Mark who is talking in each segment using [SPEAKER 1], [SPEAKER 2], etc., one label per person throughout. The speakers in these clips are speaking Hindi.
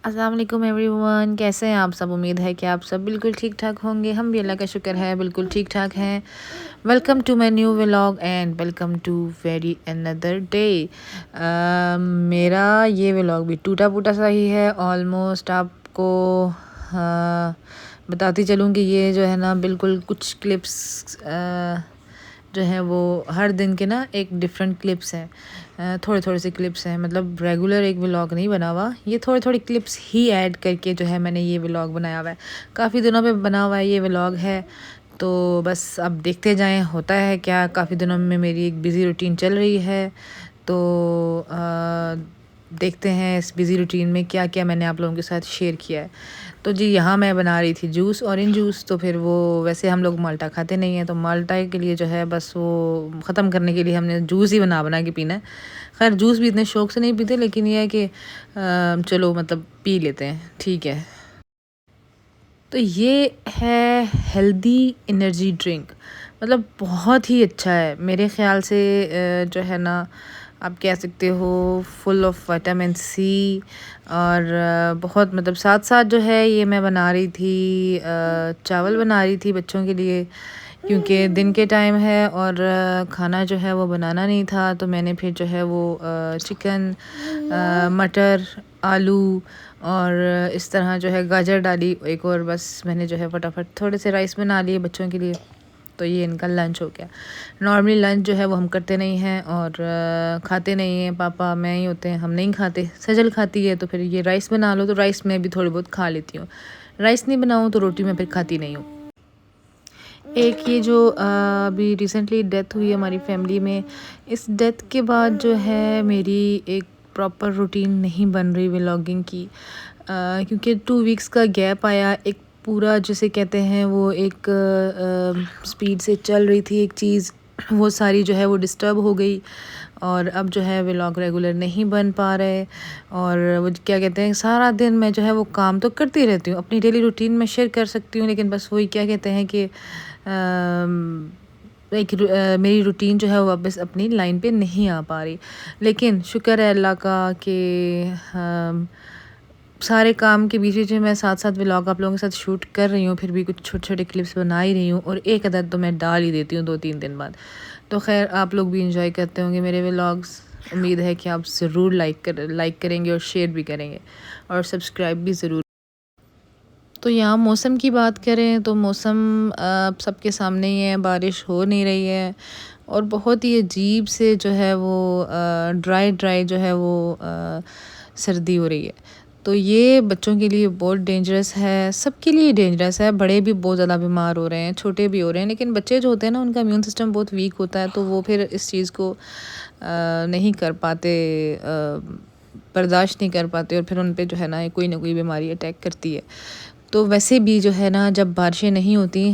[SPEAKER 1] अस्सलाम वालेकुम एवरीवन, कैसे हैं आप सब। उम्मीद है कि आप सब बिल्कुल ठीक ठाक होंगे। हम भी अल्लाह का शुक्र है बिल्कुल ठीक ठाक हैं। Welcome to my new vlog and welcome to very another day. मेरा ये व्लॉग भी टूटा फूटा सा ही है ऑलमोस्ट। आपको बताती चलूँ कि ये जो है ना बिल्कुल कुछ क्लिप्स जो है वो हर दिन के ना एक डिफरेंट क्लिप्स हैं, थोड़े थोड़े से क्लिप्स हैं। मतलब रेगुलर एक व्लॉग नहीं बना हुआ, ये थोड़े थोड़े क्लिप्स ही ऐड करके जो है मैंने ये व्लॉग बनाया हुआ है। काफ़ी दिनों पे बना हुआ है ये व्लॉग है, तो बस अब देखते जाएं होता है क्या। काफ़ी दिनों में मेरी एक बिज़ी रूटीन चल रही है, तो देखते हैं इस बिज़ी रूटीन में क्या क्या मैंने आप लोगों के साथ शेयर किया है। तो जी यहाँ मैं बना रही थी जूस, ऑरेंज जूस। तो फिर वो वैसे हम लोग माल्टा खाते नहीं हैं, तो माल्टा के लिए जो है बस वो ख़त्म करने के लिए हमने जूस ही बना के पीना है। खैर जूस भी इतने शौक़ से नहीं पीते, लेकिन ये है कि चलो मतलब पी लेते हैं, ठीक है। तो ये है हेल्दी एनर्जी ड्रिंक, मतलब बहुत ही अच्छा है मेरे ख़्याल से। जो है ना आप कह सकते हो फुल ऑफ विटामिन सी। और बहुत मतलब साथ साथ जो है ये मैं बना रही थी, चावल बना रही थी बच्चों के लिए, क्योंकि दिन के टाइम है और खाना जो है वो बनाना नहीं था। तो मैंने फिर जो है वो चिकन, मटर, आलू और इस तरह जो है गाजर डाली एक, और बस मैंने जो है फटाफट थोड़े से राइस बना लिए बच्चों के लिए। तो ये इनका लंच हो गया। नॉर्मली लंच जो है वो हम करते नहीं हैं और खाते नहीं हैं, पापा मैं ही होते हैं, हम नहीं खाते। सजल खाती है, तो फिर ये राइस बना लो, तो राइस में भी थोड़ी बहुत खा लेती हूँ। राइस नहीं बनाऊँ तो रोटी में फिर खाती नहीं हूँ। एक ये जो अभी रिसेंटली डेथ हुई हमारी फैमिली में, इस डेथ के बाद जो है मेरी एक प्रॉपर रूटीन नहीं बन रही व्लॉगिंग की, क्योंकि 2 वीक्स का गैप आया। एक पूरा जिसे कहते हैं वो एक स्पीड से चल रही थी एक चीज़, वो सारी जो है वो डिस्टर्ब हो गई। और अब जो है व्लॉग रेगुलर नहीं बन पा रहे। और वो क्या कहते हैं सारा दिन मैं जो है वो काम तो करती रहती हूँ, अपनी डेली रूटीन में शेयर कर सकती हूँ, लेकिन बस वही क्या कहते हैं कि मेरी रूटीन जो है वो वापस अपनी लाइन पे नहीं आ पा रही। लेकिन शुक्र है अल्लाह का कि सारे काम के बीच में मैं साथ साथ व्लॉग आप लोगों के साथ शूट कर रही हूँ, फिर भी कुछ छोटे छोटे क्लिप्स बना ही रही हूँ, और एक अदद तो मैं डाल ही देती हूँ 2-3 दिन बाद। तो खैर आप लोग भी इंजॉय करते होंगे मेरे व्लॉग्स। उम्मीद है कि आप ज़रूर लाइक करेंगे और शेयर भी करेंगे और सब्सक्राइब भी ज़रूर। तो यहाँ मौसम की बात करें तो मौसम सबके सामने ही है, बारिश हो नहीं रही है और बहुत ही अजीब से जो है वो ड्राई ड्राई जो है वो सर्दी हो रही है। तो ये बच्चों के लिए बहुत डेंजरस है, सबके लिए डेंजरस है। बड़े भी बहुत ज़्यादा बीमार हो रहे हैं, छोटे भी हो रहे हैं, लेकिन बच्चे जो होते हैं ना उनका इम्यून सिस्टम बहुत वीक होता है, तो वो फिर इस चीज़ को नहीं कर पाते, बर्दाश्त नहीं कर पाते, और फिर उन पे जो है ना कोई बीमारी अटैक करती है। तो वैसे भी जो है ना जब बारिशें नहीं होती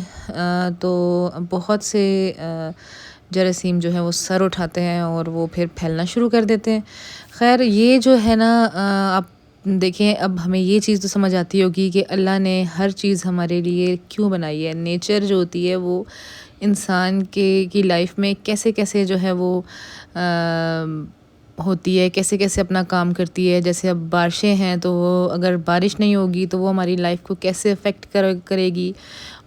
[SPEAKER 1] तो बहुत से जरासीम जो है वो सर उठाते हैं और वो फिर फैलना शुरू कर देते हैं। खैर ये जो है ना आप देखें, अब हमें ये चीज़ तो समझ आती होगी कि अल्लाह ने हर चीज़ हमारे लिए क्यों बनाई है। नेचर जो होती है वो इंसान के की लाइफ में कैसे कैसे जो है वो होती है, कैसे कैसे अपना काम करती है। जैसे अब बारिशें हैं, तो वो अगर बारिश नहीं होगी तो वो हमारी लाइफ को कैसे अफेक्ट करेगी,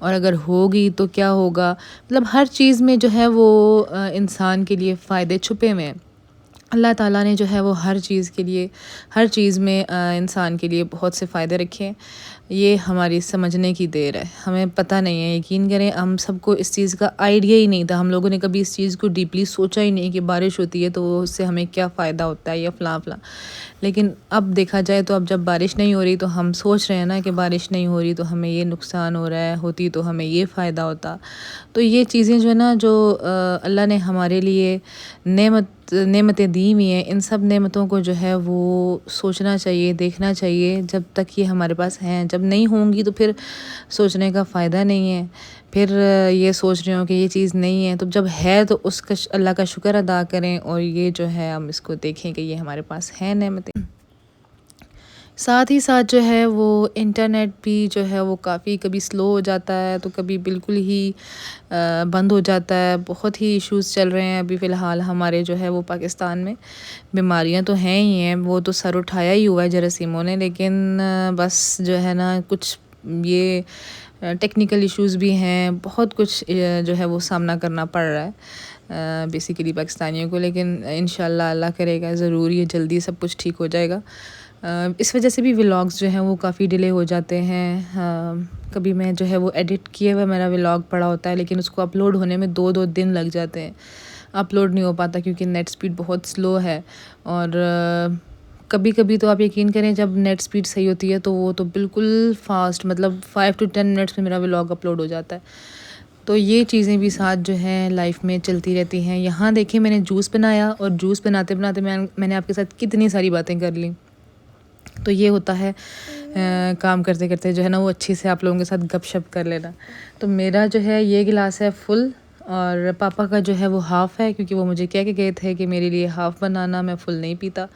[SPEAKER 1] और अगर होगी तो क्या होगा। मतलब हर चीज़ में जो है वो इंसान के लिए फ़ायदे छुपे हुए हैं। अल्लाह ताला ने जो है वो हर चीज़ के लिए, हर चीज़ में इंसान के लिए बहुत से फ़ायदे रखे हैं। ये हमारी समझने की देर है, हमें पता नहीं है। यकीन करें हम सबको इस चीज़ का आइडिया ही नहीं था, हम लोगों ने कभी इस चीज़ को डीपली सोचा ही नहीं कि बारिश होती है तो उससे हमें क्या फ़ायदा होता है या फ़लाँ फ़लाँ। लेकिन अब देखा जाए तो अब जब बारिश नहीं हो रही तो हम सोच रहे हैं ना कि बारिश नहीं हो रही तो हमें ये नुकसान हो रहा है, होती तो हमें ये फ़ायदा होता। तो ये चीज़ें जो है ना जो अल्लाह ने हमारे लिए नेमतें दी हुई हैं, इन सब नेमतों को जो है वो सोचना चाहिए, देखना चाहिए जब तक ये हमारे पास हैं। जब नहीं होंगी तो फिर सोचने का फ़ायदा नहीं है। फिर ये सोच रहे हो कि ये चीज़ नहीं है, तो जब है तो उसका अल्लाह का शुक्र अदा करें, और ये जो है हम इसको देखें कि ये हमारे पास है नेमतें। साथ ही साथ जो है वो इंटरनेट भी जो है वो काफ़ी कभी स्लो हो जाता है तो कभी बिल्कुल ही बंद हो जाता है। बहुत ही इश्यूज़ चल रहे हैं अभी फ़िलहाल हमारे जो है वो पाकिस्तान में। बीमारियां तो हैं ही हैं, वो तो सर उठाया ही हुआ है जरासीमों ने, लेकिन बस जो है ना कुछ ये टेक्निकल इश्यूज़ भी हैं, बहुत कुछ जो है वो सामना करना पड़ रहा है बेसिकली पाकिस्तानियों को। लेकिन इंशाल्लाह अल्लाह करेगा ज़रूर ये जल्दी सब कुछ ठीक हो जाएगा। इस वजह से भी व्लॉग्स जो हैं वो काफ़ी डिले हो जाते हैं। कभी मैं जो है वो एडिट किए हुआ मेरा व्लॉग पड़ा होता है, लेकिन उसको अपलोड होने में 2-2 दिन लग जाते हैं। अपलोड नहीं हो पाता क्योंकि नेट स्पीड बहुत स्लो है। और कभी-कभी तो आप यकीन करें जब नेट स्पीड सही होती है तो वो तो बिल्कुल फ़ास्ट, मतलब 5 टू 10 मिनट्स में मेरा व्लॉग अपलोड हो जाता है। तो ये चीज़ें भी साथ जो हैं लाइफ में चलती रहती हैं। यहाँ देखिए मैंने जूस बनाया और जूस बनाते-बनाते मैंने आपके साथ कितनी सारी बातें कर ली। तो ये होता है काम करते-करते जो है ना वो अच्छे से आप लोगों के साथ गपशप कर लेना। तो मेरा जो है ये गिलास है फुल और पापा का जो है वो हाफ़ है, क्योंकि वो मुझे कह के गए थे कि मेरे लिए हाफ़ बनाना, मैं फुल नहीं पीता,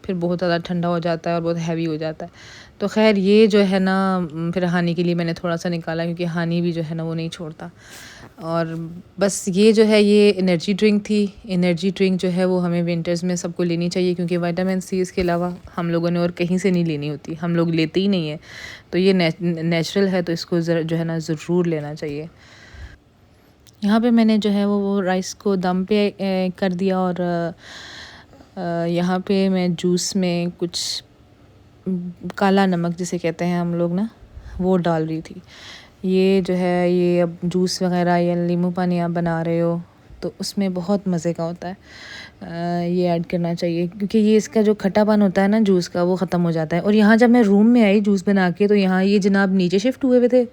[SPEAKER 1] फिर बहुत ज़्यादा ठंडा हो जाता है और बहुत हैवी हो जाता है। तो ख़ैर ये जो है ना फिर हानी के लिए मैंने थोड़ा-सा निकाला, क्योंकि हानी भी जो है ना वो नहीं छोड़ता। और बस ये जो है ये एनर्जी ड्रिंक थी। एनर्जी ड्रिंक जो है वो हमें विंटर्स में सबको लेनी चाहिए, क्योंकि विटामिन सी इसके अलावा हम लोगों ने और कहीं से नहीं लेनी होती, हम लोग लेते ही नहीं है। तो ये नेचुरल है, तो इसको जो है ना ज़रूर लेना चाहिए। यहाँ पे मैंने जो है वो राइस को दम पे कर दिया और यहाँ पे मैं जूस में कुछ काला नमक जिसे कहते हैं हम लोग ना, वो डाल रही थी। ये जो है ये अब जूस वग़ैरह या नींबू पानी आप बना रहे हो तो उसमें बहुत मज़े का होता है। ये ऐड करना चाहिए, क्योंकि ये इसका जो खट्टापन होता है ना जूस का वो ख़त्म हो जाता है। और यहाँ जब मैं रूम में आई जूस बना के, तो यहाँ ये जनाब नीचे शिफ्ट हुए हुए थे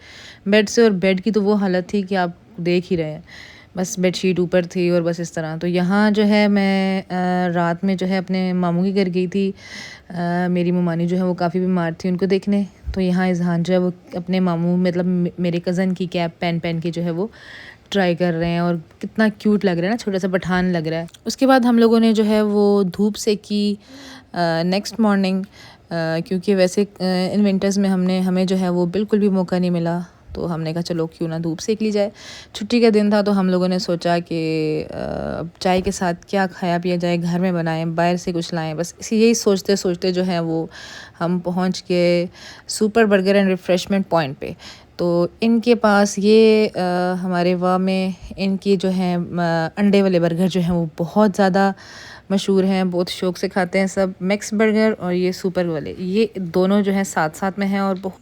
[SPEAKER 1] बेड से, और बेड की तो वो हालत थी कि आप देख ही रहे हैं, बस बेडशीट ऊपर थी और बस इस तरह। तो यहाँ जो है मैं रात में जो है अपने मामू के घर गई थी। मेरी ममानी जो है वो काफ़ी बीमार थी, उनको देखने। तो यहाँ इज़हान जो है वो अपने मामू मतलब मेरे कज़न की कैप पहन के जो है वो ट्राई कर रहे हैं, और कितना क्यूट लग रहा है ना, छोटा सा पठान लग रहा है। उसके बाद हम लोगों ने जो है वो धूप सेकी नेक्स्ट मॉर्निंग, क्योंकि वैसे इन विंटर्स में हमें जो है वो बिल्कुल भी मौका नहीं मिला। तो हमने कहा चलो क्यों ना धूप सेक ली जाए। छुट्टी का दिन था तो हम लोगों ने सोचा कि अब चाय के साथ क्या खाया पिया जाए, घर में बनाएं, बाहर से कुछ लाएं। बस यही सोचते सोचते जो है वो हम पहुंच गए super burger and refreshment point पे। तो इनके पास ये हमारे वाह में इनकी जो है अंडे वाले बर्गर जो हैं वो बहुत ज़्यादा मशहूर हैं, बहुत शौक़ से खाते हैं सब। मैक्स बर्गर और ये सुपर वाले, ये दोनों जो हैं साथ साथ में हैं, और बहुत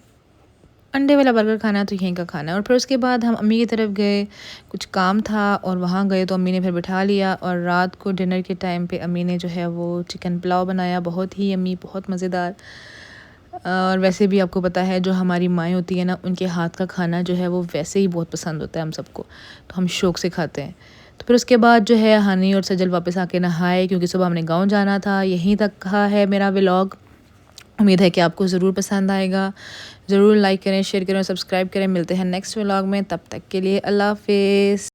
[SPEAKER 1] अंडे वाला बर्गर खाना तो यहीं का खाना है। और फिर उसके बाद हम अम्मी की तरफ गए, कुछ काम था और वहाँ गए तो अम्मी ने फिर बिठा लिया। और रात को डिनर के टाइम पे अम्मी ने जो है वो चिकन पुलाव बनाया, बहुत ही यम्मी, बहुत मज़ेदार। और वैसे भी आपको पता है जो हमारी माएँ होती हैं ना, उनके हाथ का खाना जो है वो वैसे ही बहुत पसंद होता है हम सबको, तो हम शौक़ से खाते हैं। तो फिर उसके बाद जो है हानी और सजल वापस आके नहाए, क्योंकि सुबह हमने गाँव जाना था। यहीं तक का है मेरा व्लॉग। उम्मीद है कि आपको ज़रूर पसंद आएगा। ज़रूर लाइक करें, शेयर करें और सब्सक्राइब करें। मिलते हैं नेक्स्ट व्लॉग में, तब तक के लिए अल्लाह हाफ़िज़।